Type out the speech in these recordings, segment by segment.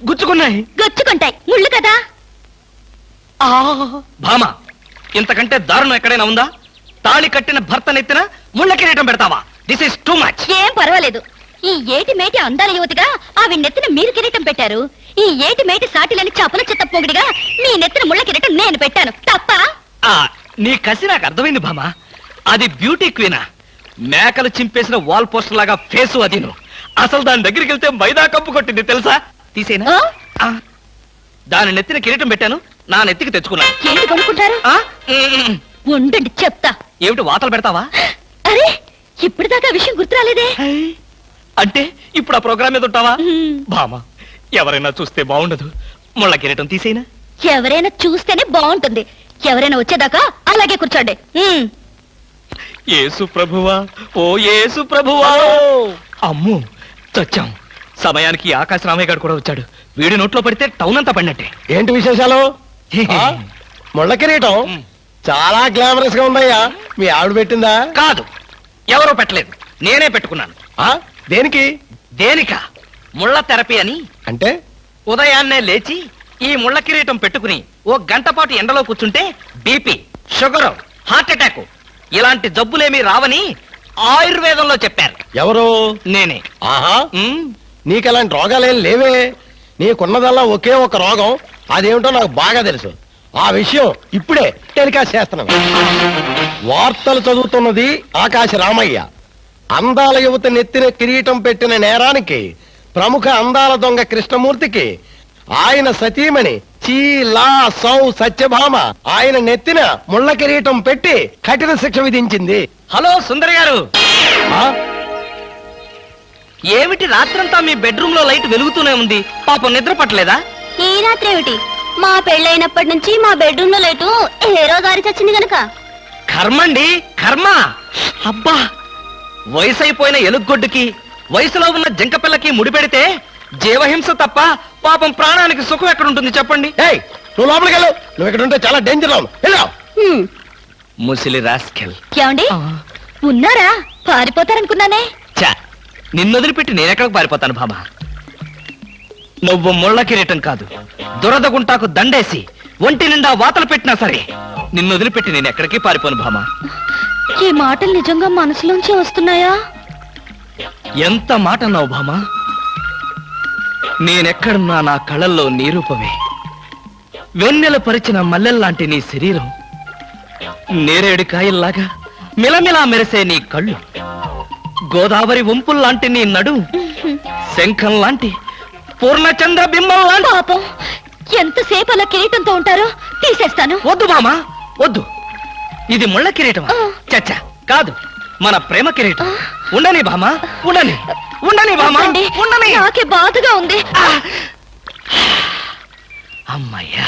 గుచ్చుకున్నాయి. గుచ్చుకుంటాయి, ముళ్ళు కదా. భామ, ఇంతకంటే దారుణం ఎక్కడైనా ఉందా? తాళి కట్టిన భర్త నెత్తిన ముళ్ళ కిరీటం పెడతావా? This is too much. ఏం పర్వాలేదు. ఈ ఏటి మేటి అందాల యువతిగా ఆవి నెత్తిన మీరు కిరీటం పెట్టారు. ఈ ఏటి మేటి సాటిలని చపల చిత్త పొగిడిగా మీ నెత్తిన ముళ్ళ కిరీటం నేను పెట్టాను. తప్ప? నీ కసి నాకు అర్థమైంది భామ. అది బ్యూటీ క్వీనా? మేకలు చింపేసిన వాల్ పోస్టర్ లాగా ఫేసు అది. అసలు దాని దగ్గరికి వెళ్తే మైదా కప్పు కొట్టింది తెలుసా? తీసేనా? దాని నెత్తిన కిరీటం పెట్టాను, నా నెత్తికి తెచ్చుకున్నాను. ఏంటి కొనుక్కుంటారు? ఉండండి చెప్తా. ఏమిటి వాతలు పెడతావా? అరే, ఇప్పటిదాకా విషయం గుర్తురాలేదే. అంటే ఇప్పుడు ఆ ప్రోగ్రామ్ మీద ఉంటావా? భామ, ఎవరైనా చూస్తే బాగుండదు. ముళ్ళ కిరీటం తీసేనా? ఎవరైనా చూస్తేనే బాగుంటుంది. ఎవరైనా వచ్చేదాకా అలాగే కూర్చోండి. యేసు ప్రభువా, ఓ యేసు ప్రభువా. అమ్ము, చచ్చాం. సమయానికి ఆకాశ రామయ్య గారు కూడా వచ్చాడు. వీడి నోట్లో పడితే టౌన్ అంతా పడినట్టే. ఏంటి విశేషాలు? ముళ్ళ కిరీటం చాలా గ్లామరస్ గా ఉందయ్యా. మీ ఆవిడ పెట్టిందా? కాదు, ఎవరో పెట్టలేదు, నేనే పెట్టుకున్నాను. దేనికి? దేనికా? ముళ్ళ థెరపీ అని. అంటే ఉదయాన్నే లేచి ఈ ముళ్ళ కిరీటం పెట్టుకుని ఓ గంట పాటు ఎండలో కూర్చుంటే బీపీ, షుగర్, హార్ట్ అటాక్ ఇలాంటి జబ్బులేమీ రావని ఆయుర్వేదంలో చెప్పారు. ఎవరు? నేనే. ఆహా, నీకు అలాంటి రోగాలేం లేవే. నీకున్నదల్లా ఒకే ఒక రోగం. అదేమిటో నాకు బాగా తెలుసు. ఆ విషయం ఇప్పుడే టెలికాస్ట్ చేస్తున్నాను. వార్తలు చదువుతున్నది ఆకాశ రామయ్య. అందాల యువత నెత్తిన కిరీటం పెట్టిన నేరానికి ప్రముఖ అందాల దొంగ కృష్ణమూర్తికి ఆయన సతీమణి చీలా సౌ సత్యభామ ఆయన నెత్తిన ముళ్ళ కిరీటం పెట్టి కఠిన శిక్ష విధించింది. హలో సుందరి గారు, ఏమిటి రాత్రంతా మీ బెడ్రూమ్ లో లైట్ వెలుగుతూనే ఉంది? పాపం నిద్ర పట్టలేదా? ఈ రాత్రి ఏమిటి? మా పెళ్ళైనప్పటి నుంచి మా బెడ్రూమ్ లో లేటు ఏ రోజు ఆరి చచ్చింది గనక. కర్మండి, కర్మ. అబ్బా, వయసు అయిపోయిన ఎలుగొడ్డుకి వయసులో ఉన్న జంకపిల్లకి ముడిపెడితే జీవహింస తప్ప పాపం ప్రాణానికి సుఖం ఎక్కడుంటుంది చెప్పండి? నువ్వు లోపలికి వెళ్ళు. నువ్వు ఇక్కడ ఉంటే చాలా డేంజర్. ముసిలి రాస్కెల్. ఏమండి ఉన్నారా? పారిపోతారనుకున్నానే. చా, నిన్నొదిలిపెట్టి నేనెక్కడికి పారిపోతాను బాబా? నువ్వు ముళ్ళ కిరీటం కాదు, దురద గుంటాకు దండేసి ఒంటి నిండా వాతలు పెట్టినా సరే నిన్నొదిలిపెట్టి నేను ఎక్కడికి పారిపోను భామా. ఈ మాటలు నిజంగా మనసులోంచి వస్తున్నాయా? ఎంత మాట అన్నావు భామా. నేనెక్కడున్నా నా కళ్ళల్లో నీ రూపమే. వెన్నెల పరిచిన మల్లెల్లాంటి నీ శరీరం, నేరేడు కాయల్లాగా మిలమిలా మెరిసే నీ కళ్ళు, గోదావరి వంపుల్లాంటి నీ నడు, శంఖం లాంటి పూర్ణచంద్ర బింబం లాంటి. పాపం, ఎంతసేపు అలా కిరీటంతో ఉంటారో తీసేస్తాను. వద్దు బామా, వద్దు. ఇది ముళ్ళ కిరీటమా? చచ్చా, కాదు, మన ప్రేమ కిరీటం. ఉండని బామా, ఉండని, ఉండని బామా, ఉండని. నాకే బాధగా ఉంది. అమ్మయ్యా.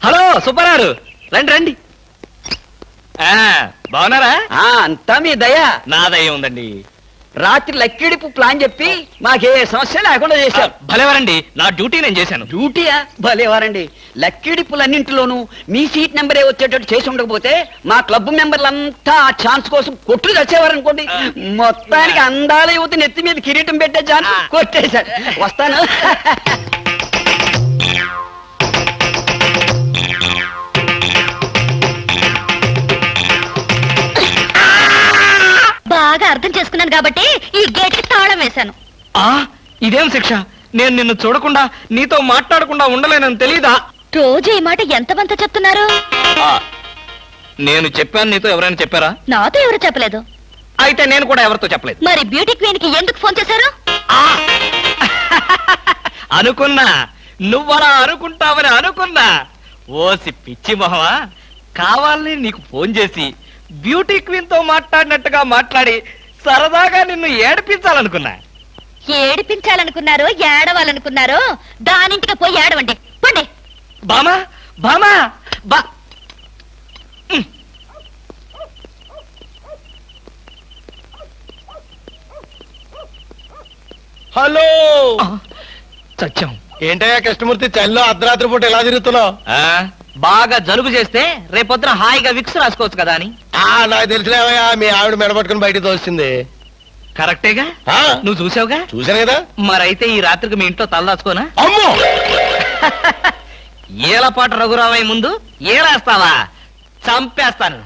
హలో సుబ్బారావు, రండి రండి. బాగున్నారా? అంతా మీ దయ. నా దయ ఉందండి. రాత్రి లక్కిడిపు ప్లాన్ చెప్పి మాకే సమస్య లేకుండా చేశారు. భలేవారండి, నా డ్యూటీ నేను చేశాను. డ్యూటీయా? భలేవారండి. లక్కిడిపులన్నింటిలోనూ మీ సీట్ నెంబరే వచ్చేటట్టు చేసి ఉండకపోతే మా క్లబ్ మెంబర్లంతా ఆ ఛాన్స్ కోసం కొట్టుకు తెచ్చేవారనుకోండి. మొత్తానికి అందాల యువత నెత్తి మీద కిరీటం పెట్టే ఛాన్స్ కొట్టేశారు. వస్తాను. బాగా అర్థం చేసుకున్నాను కాబట్టి ఈ గేట్ కి తాళం వేశాను. ఇదేం శిక్ష? నేను నిన్ను చూడకుండా నీతో మాట్లాడకుండా ఉండలేనని తెలీదా? రోజు ఈ మాట ఎంతమంత చెప్తున్నారు? నేను చెప్పాను, నీతో ఎవరైనా చెప్పారా? నాతో ఎవరు చెప్పలేదు. అయితే నేను కూడా ఎవరితో చెప్పలేదు. మరి బ్యూటీ క్వీన్ కి ఎందుకు ఫోన్ చేశారు? అనుకున్నా, నువ్వలా అనుకుంటావని అనుకున్నా. ఓసి పిచ్చి మొహమా, కావాలని నీకు ఫోన్ చేసి బ్యూటీ క్వీన్ తో మాట్లాడినట్టుగా మాట్లాడి సరదాగా నిన్ను ఏడిపించాలనుకున్నా. ఏడిపించాలనుకున్నారో ఏడవాలనుకున్నారో దానింటికి పోయి ఏడవండి. పండి. బామా, బామా, బా. హలో. సత్యం. ఏంటయ్యా కృష్ణమూర్తి, చల్లో అర్ధరాత్రి పూట ఎలా తిరుగుతున్నావు? బాగా జలుబు చేస్తే రేపొద్దున హాయిగా విక్స్ రాసుకోవచ్చు కదా అని. నాకు తెలిసినవయ్యా, మీ ఆవిడ మెడపట్టుకుని బయటకు తోస్తుంది. కరెక్టేగా ఆ, నువ్వు చూసావుగా చూశాను కదా. మరైతే ఈ రాత్రికి మీ ఇంట్లో తలదాచుకోనా అమ్మో ఏలపాట రఘురామయ్య ముందు ఏలేస్తావా చంపేస్తాను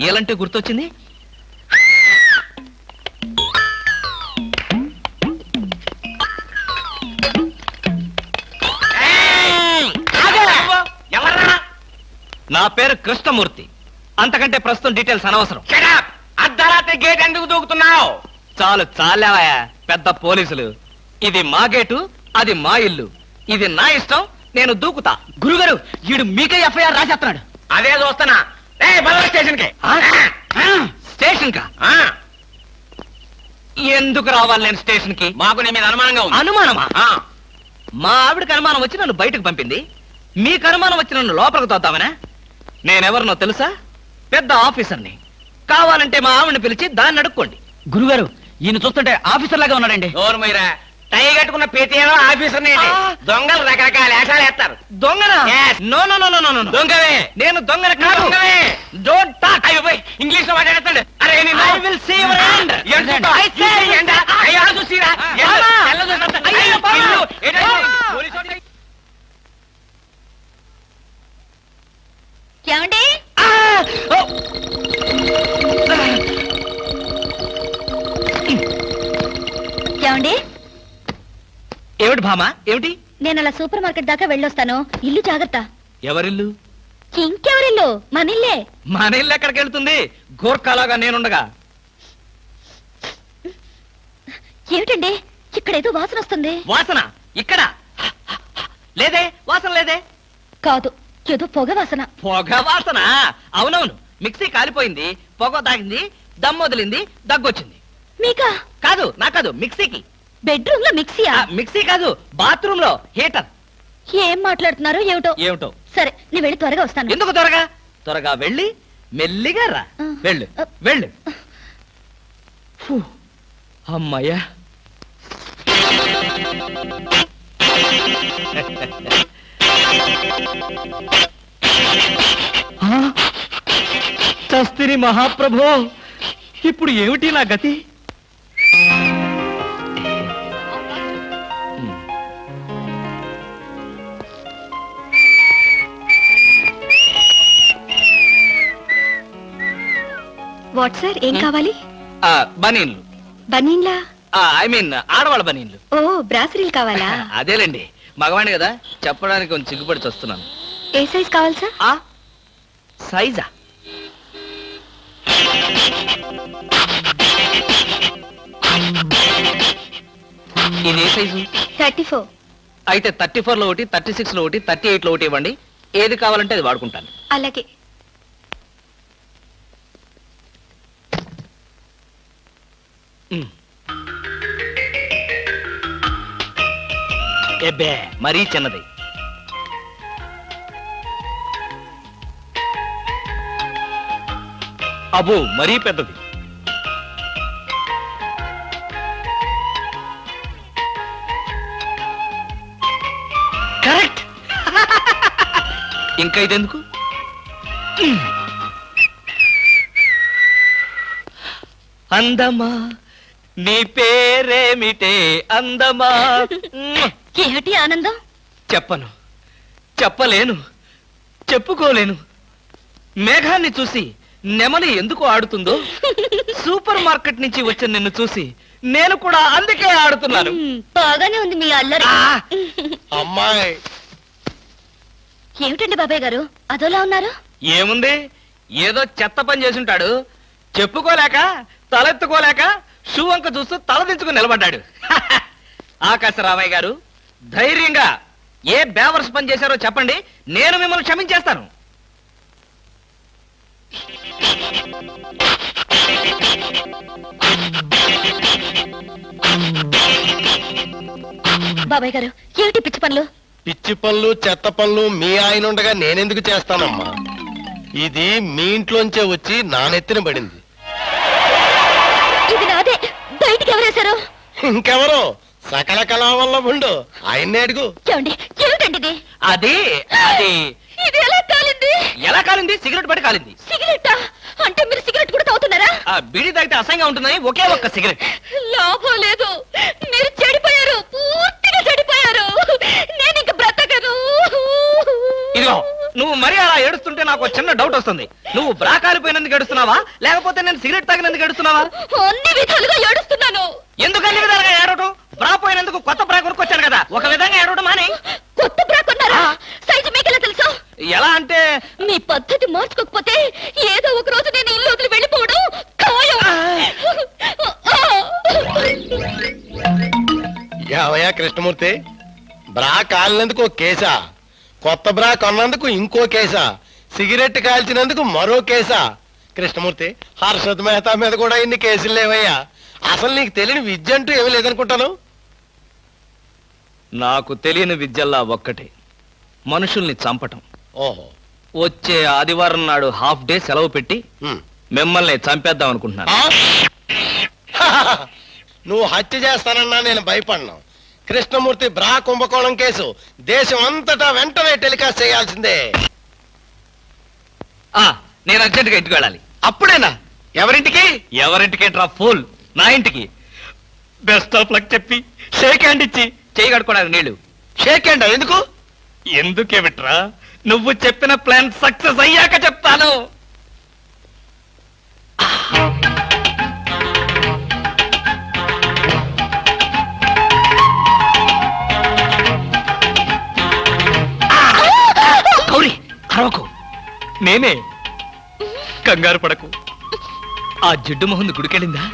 ఏలంటే గుర్తొచ్చింది నా పేరు కృష్ణమూర్తి అంతకంటే ప్రస్తుతం డీటెయిల్స్ అనవసరం అర్ధరాత్రి గేట్ ఎందుకు దూకుతున్నావు? చాలు చాలావయ్యా పెద్ద పోలీసులు ఇది మా గేటు అది మా ఇల్లు ఇది నా ఇష్టం నేను దూకుతా గురుగారు వీడు మీకే ఎఫ్ఐఆర్ రాసేస్తున్నాడు అదే చూస్తున్నా. స్టేషన్ కి స్టేషన్ కా ఎందుకు రావాలి నేను స్టేషన్ కి మాకు నీ మీద అనుమానంగా ఉంది. అనుమానమా ఆ, మా ఆవిడకి అనుమానం వచ్చి నన్ను బయటకు పంపింది మీకు అనుమానం వచ్చి నన్ను లోపలికి తోద్దామనా నేనెవరినో తెలుసా పెద్ద ఆఫీసర్ని కావాలంటే మా ఆవిడని పిలిచి దాన్ని అడుక్కోండి గురుగారు ఈయన చూస్తుంటే ఆఫీసర్ లాగా ఉన్నాడండి. నోరు మీరా టై కట్టుకున్న ప్రతి ఆఫీసర్ దొంగలు రకరకాల వేషాలు వేస్తారు. దొంగనా Yes. No no no no no no దొంగవే నేను దొంగన కాదు డోంట్ టాక్ ఇంగ్లీష్ లో మాట్లాడతాడు. అరే I will see your hand. I say. అయ్యో, బావా. ఏమండి ఏమండి ఏమిటి భామా ఏమిటి నేను అలా సూపర్ మార్కెట్ దాకా వెళ్ళొస్తాను ఇల్లు జాగ్రత్త ఎవరిల్లు ఇంకెవరిల్లు మన ఇల్లే మన ఇల్లు ఎక్కడికి వెళ్తుంది గోర్ఖాలాగా నేనుండగా ఏమిటండి ఇక్కడ ఏదో వాసన వస్తుంది వాసన ఇక్కడ లేదే వాసన లేదే కాదు ఏదో పొగ వాసన పొగ వాసన అవునవును మిక్సీ కాలిపోయింది పొగ తాగింది దమ్ వదిలింది దగ్గొచ్చింది మీకా కాదు నా కాదు మిక్సీకి బెడ్రూమ్ లో మిక్సీయా మిక్సీ కాదు బాత్రూమ్ లో హీటర్ ఏం మాట్లాడుతున్నారో ఏమిటో ఏమిటో సరే నీ వెళ్ళి త్వరగా వస్తాను ఎందుకు త్వరగా త్వరగా వెళ్ళి మెల్లిగా రా వెళ్ళు వెళ్ళు ఫు, అమ్మయ్యా చస్తిని మహాప్రభో ఇప్పుడు ఏమిటి నా గతి వాట్ సార్ ఏం కావాలి బనీన్లు బనీన్లా ఐ మీన్ ఆడవాళ్ళ బనీన్లు ఓ బ్రాసరీలు కావాలా అదేలేండి మగవాణి కదా చెప్పడానికి కొంచెం సిగ్గుపడి వస్తున్నాను ఏ సైజ్ కావాలి సార్ ఆ సైజా ఇది ఏ సైజు 34 అయితే 34 లో ఒకటి 36 లో ఒకటి 38 లో ఒకటి ఇవ్వండి ఏది కావాలంటే అది వాడుకుంటాను అలాగే ఎబ్బే మరీ చిన్నది అబో మరీ పెద్దది కరెక్ట్ ఇంకా ఇదెందుకు అందమా నీ పేరేమిటే అందమా ఏమిటి ఆనందం చెప్పను చెప్పలేను చెప్పుకోలేను మేఘాన్ని చూసి నెమలి ఎందుకు ఆడుతుందో సూపర్ మార్కెట్ నుంచి వచ్చిన నిన్ను చూసి నేను కూడా అందుకే ఆడుతున్నాను బాగానే ఉంది మీ అల్లరి అమ్మాయి ఏమిటండి బాబాయ్ గారు అదోలా ఉన్నారు ఏముంది ఏదో చెత్త పని చేసుంటాడు చెప్పుకోలేక తలెత్తుకోలేక షూ వంక చూస్తూ తలదించుకుని నిలబడ్డాడు ఆకాశరామయ్య గారు ధైర్యంగా ఏ బేవర్స్ పని చేశారో చెప్పండి నేను మిమ్మల్ని క్షమించేస్తాను బాబాయ్ గారు ఏమిటి పిచ్చి పనులు పిచ్చి పనులు చెత్త పనులు మీ ఆయన ఉండగా నేనెందుకు చేస్తానమ్మా ఇది మీ ఇంట్లోంచే వచ్చి నా నెత్తిన పడింది ఇది నాదే బయటికి ఎవరేశారు ఇంకెవరో సకల కళా వల్ల ఉండు ఆయన్నే అడుగు ఏమండి ఏమిటండి ఇది అది అది ఇది ఎలా కాలింది? ఎలా కాలింది? సిగరెట్ పడి కాలింది. సిగరెట్టా? అంటే మీరు సిగరెట్ కూడా తాగుతున్నారా? ఆ బీడీ తాగితే అసహ్యంగా ఉంటుందని ఒకే ఒక్క సిగరెట్. లాభం లేదు, మీరు చెడిపోయారు, పూర్తిగా చెడిపోయారు. నేను ఇంక బ్రతకను. ఇదిగో నువ్వు మరీ అలా ఏడుస్తుంటే నాకు ఒక చిన్న డౌట్ వస్తుంది. నువ్వు బ్రా కాలిపోయినందుకు ఏడుస్తున్నావా, లేకపోతే నేను సిగరెట్ తాగినందుకు ఏడుస్తున్నావా? అన్ని విధాలుగా ఏడుస్తున్నాను. ఎందుకు అన్ని విధాలుగా ఏడవటం? బ్రా పోయినందుకు కొత్త బ్రా కొనుక్కొచ్చాను కదా, ఒక విధంగా ఏడవడం మానే. కొత్త బ్రా కొన్నారా? సైజు మీకెలా తెలుసు? ఎలా అంటే మీ పద్ధతి మార్చుకోకపోతే ఏదో ఒక రోజు నేను ఇల్లు వదిలి వెళ్ళిపోవడం ఖాయం. ఏవయ్యా కృష్ణమూర్తి, బ్రా కాలినందుకు ఒక కేసా, కొత్త బ్రా కొన్నందుకు ఇంకో కేసా, సిగరెట్ కాల్చినందుకు మరో కేసా? కృష్ణమూర్తి, హర్షద్ మెహతా మీద కూడా ఇన్ని కేసులు లేవయ్యా. అసలు నీకు తెలియని విద్య అంటూ ఏమీ లేదనుకుంటాను. నాకు తెలియని విద్యల్లా ఒక్కటే, మనుషుల్ని చంపటం. ఓహో. వచ్చే ఆదివారం నాడు హాఫ్ డే సెలవు పెట్టి ఉమ్. మిమ్మల్ని చంపేద్దాం అనుకుంటున్నాను. ఆ? నువ్వు హత్య చేస్తానన్నా నేను భయపడ్ను. కృష్ణమూర్తి బ్రా కుంభకోణం కేసు దేశం అంతటా వెంటనే టెలికాస్ట్ చేయాల్సిందే. నేను అర్జెంట్ గా ఇంటికి వెళ్ళాలి. అప్పుడేనా? ఎవరింటికి? ఎవరింటికి డ్రా ఫోల్, నా ఇంటికి. బెస్ట్ ఆఫ్ లక్ చెప్పి షేక్ హ్యాండ్ ఇచ్చి చేయి కడుకోవడానికి నీళ్లు. షేక్ హ్యాండ్ ఎందుకు? ఎందుకే బిట్రా, నువ్వు చెప్పిన ప్లాన్ సక్సెస్ అయ్యాక చెప్తాను. గౌరీ అరవకు, నేనే. కంగారు పడకు. ఆ జిడ్డు మొహంది గుడికెళ్ళిందా?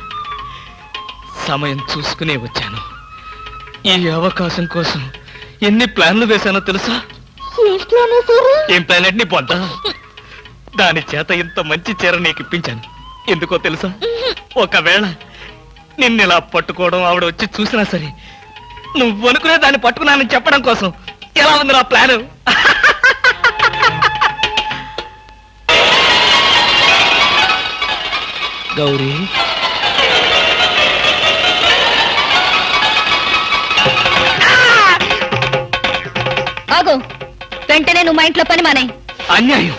సమయం చూసుకునే వచ్చాను. ఈ అవకాశం కోసం ఎన్ని ప్లాన్లు వేశానో తెలుసా? ఏం ప్లాన్ అంటే నీ పొంత? దాని చేత ఇంత మంచి చీర నీకు ఇప్పించాను. ఎందుకో తెలుసా? ఒకవేళ నిన్నిలా పట్టుకోవడం ఆవిడ వచ్చి చూసినా సరే, నువ్వు అనుకునే దాన్ని పట్టుకున్నానని చెప్పడం కోసం. ఎలా ఉంది నా ప్లాను? గౌరీ, ఆగు, వెంటనే నువ్వు మా ఇంట్లో పని మానే. అన్యాయం,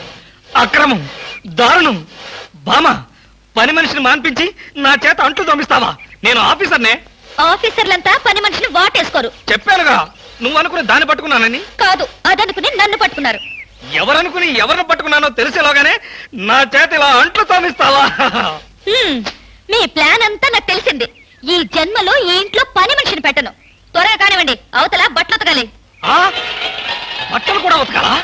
అక్రమం, దారుణం. బామ, పని మనిషిని మాన్పించి నా చేత అంట్లు తోమిస్తావా? నేను ఆఫీసర్నే. ఆఫీసర్లంతా పని మనిషిని వాటేసుకోరు. చెప్పానుగా, నువ్వు అనుకుని దాన్ని పట్టుకున్నానని. కాదు, అదనుకుని నన్ను పట్టుకున్నారు. ఎవరనుకుని ఎవరిని పట్టుకున్నానో తెలిసేలోగానే నా చేత ఇలా అంట్లు తోమిస్తావా? మీ ప్లాన్ అంతా నాకు తెలిసింది. ఈ జన్మలో ఈ ఇంట్లో పని మనిషిని పెట్టను. త్వరగా కానివ్వండి, అవతల బట్టలు ఉతకాలి. ఆ? బట్టలు కూడా ఉతకాలా?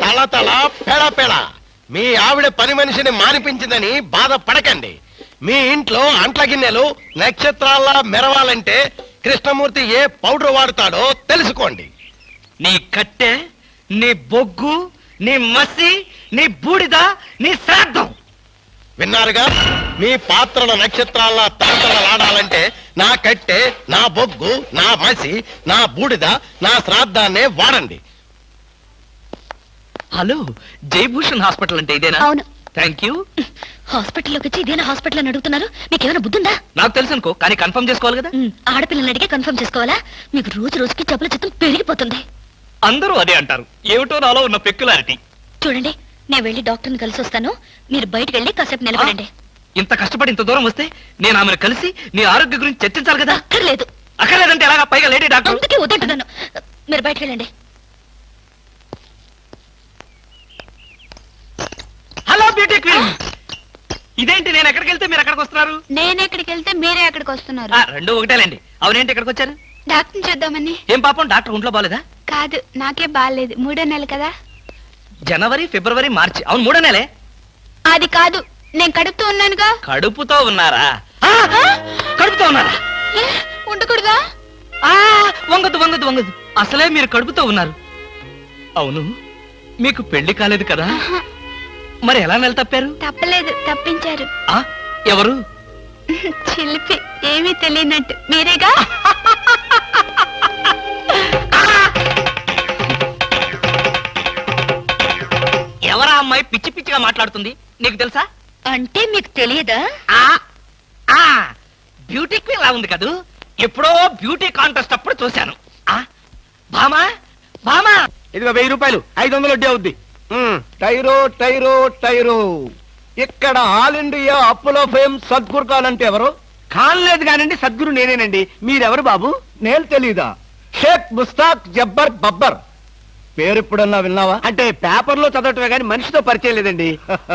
తల తల పెడ పెడ మీ ఆవిడ పని మనిషిని మానిపించిందని బాధపడకండి. మీ ఇంట్లో అంట్ల గిన్నెలు నక్షత్రాల్లా మెరవాలంటే కృష్ణమూర్తి ఏ పౌడర్ వాడతాడో తెలుసుకోండి. నీ కట్టె, నీ బొగ్గు, నీ మసి, నీ బూడిద, నీ శ్రాద్ధం. విన్నారుగా? మీ పాత్రల నక్షత్రాల్లా తలతలలాడాలంటే నా కట్టె, నా బొగ్గు, నా మసి, నా బూడిద, నా శ్రాద్ధాన్నే వాడండి. హలో, జయభూషణ్ హాస్పిటల్ అంటే ఇదేనా? అవును. Thank you. హాస్పిటల్లోకి వచ్చి ఇదేనా హాస్పిటల్ అని అడుగుతున్నారు? మీకేమైనా బుద్ధుందా? నాకు తెలుసు అనుకో, కానీ కన్ఫర్మ్ చేసుకోవాలి కదా. ఆడపిల్లల్ని అడిగే కన్ఫర్మ్ చేసుకోవాలా? మీకు రోజు రోజుకి జబ్బుల చిత్తం పెరిగిపోతుంది. అందరూ అదే అంటారు. ఏమిటో నాలో ఉన్న పెక్యులారిటీ. చూడండి, నేను వెళ్ళి డాక్టర్ని కలిసి వస్తాను. మీరు బయటకు వెళ్ళి కాసేపు నిలబడండి. ఇంత కష్టపడి ఇంత దూరం వస్తే నేను ఆమెను కలిసి నీ ఆరోగ్య గురించి చర్చించాలి కదా. అక్కర్లేదు. అక్కర్లేదంటే ఎలాగా? పైగా లేడీ డాక్టర్. అందుకే వద్దంటున్నాను. మీరు బయటకు వెళ్ళండి. హలో బ్యూటీ క్వీన్, ఇదేంటి నేను ఎక్కడికి వెళ్తే మీరు ఎక్కడికి వస్తున్నారు? నేను ఎక్కడికి వెళ్తే మీరే ఎక్కడికి వస్తున్నారు. రెండు ఒకటేలేండి. అవునేంటి ఎక్కడికి వచ్చారు? డాక్టర్ని చూద్దామని. ఏం పాపం, డాక్టర్ ఒంట్లో బాలేదా? కాదు, నాకే బాగాలేదు. 3వ నెల కదా. జనవరి, ఫిబ్రవరి, మార్చి. అవును, 3వ నెలే. అది కాదు, నేను కడుపుతూ ఉన్నానుగా. కడుపుతో ఉన్నారా? కడుపుతో ఉన్నారా? ఉండకూడదా? వంగదు వంగదు వంగదు. అసలే మీరు కడుపుతో ఉన్నారు. అవును, మీకు పెళ్లి కాలేదు కదా, మరి ఎలా నెల తప్పారు? తప్పలేదు, తప్పించారు. ఎవరు? చిలిపి, ఏమీ తెలియనట్టు. మీరేగా? ఎవరా అమ్మాయి పిచ్చి పిచ్చిగా మాట్లాడుతుంది? నీకు తెలుసా? అంటే మీకు తెలియదా? బ్యూటీ క్వీన్ లా ఉంది కదూ. ఎప్పుడో బ్యూటీ కాంటెస్ట్ అప్పుడు చూశాను. భామా భామా ఇదిగో 1000 రూపాయలు 500 వడ్డీ అవుద్ది. టైరో టైరో టైరో ఇక్కడ ఆల్ ఇండియా అప్పులో ఫేమ్ సద్గురు ఖాన్ అంటే ఎవరు? ఖాన్ లేదు కానండి, సద్గురు నేనేనండి. మీరెవరు బాబు? నేను తెలీదా? షేక్ ముస్తాక్ జబ్బర్ బబ్బర్. పేరు ఎప్పుడన్నా విన్నావా? అంటే పేపర్ లో చదవటమే కానీ మనిషితో పరిచయం లేదండి.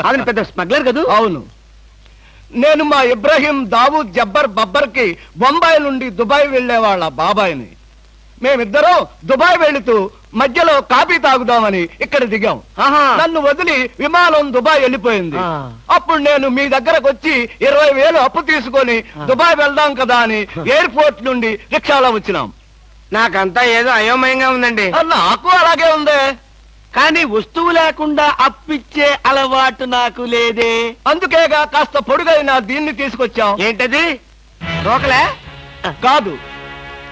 అతను పెద్ద స్మగ్లర్ కదా. అవును, నేను మా ఇబ్రాహీం దావూద్ జబ్బర్ బబ్బర్ కి బొంబాయి నుండి దుబాయ్ వెళ్లే వాళ్ళ బాబాయిని. మేమిద్దరం దుబాయ్ వెళుతూ మధ్యలో కాఫీ తాగుదామని ఇక్కడ దిగాం. నన్ను వదిలి విమానం దుబాయ్ వెళ్ళిపోయింది. అప్పుడు నేను మీ దగ్గరకు వచ్చి 20,000 అప్పు తీసుకొని దుబాయ్ వెళ్దాం కదా అని ఎయిర్పోర్ట్ నుండి రిక్షాలో వచ్చినాం. నాకంతా ఏదో అయోమయంగా ఉందండి. నాకు అలాగే ఉంది, కానీ వస్తువు లేకుండా అప్పిచ్చే అలవాటు నాకు లేదే. అందుకేగా కాస్త పొడుగైన దీన్ని తీసుకొచ్చాం. ఏంటది? రోకలే కాదు,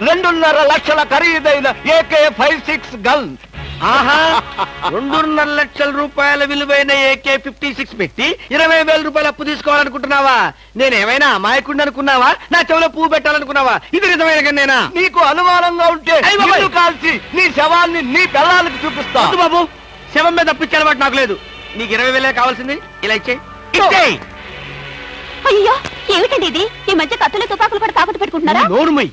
2.5 లక్షల ఖరీదైన AK-56 గన్. ఆహా, 2.5 లక్షల రూపాయల విలువైన AK-56 పెట్టి 20,000 రూపాయలు అప్పు తీసుకోవాలనుకుంటున్నావా? నేనేమైనా అమాయకుడిని అనుకున్నావా? నా చెవిలో పువ్వు పెట్టాలనుకున్నావా? ఇది నిజమైన గన్నేనా? నీకు అనుమానంగా ఉంటే నిన్ను కాల్చి నీ శవాన్ని నీ పిల్లలకి చూపిస్తా. బాబు, శవం మీద అప్పిచ్చే అలవాటు నాకు లేదు. నీకు 20,000 కావాల్సింది, ఇలా ఇచ్చేయి. అయ్యో, ఏమిటండి ఇది? ఈ మధ్య కత్తులు తుపాకులు కూడా తాకట్టు పెట్టుకుంటున్నారా? నోరుమై,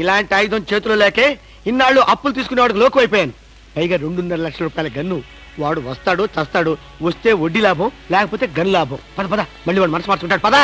ఇలాంటి ఆయుధం చేతిలో లేకే ఇన్నాళ్ళు అప్పులు తీసుకునేవాడికి లోకు అయిపోయాను. పైగా 2.5 లక్షల రూపాయల గన్ను. వాడు వస్తాడు చస్తాడు, వస్తే వడ్డీ లాభం, లేకపోతే గన్ లాభం. పద పద, మళ్ళీ వాడు మనసు మార్చుకుంటాడు. పదా.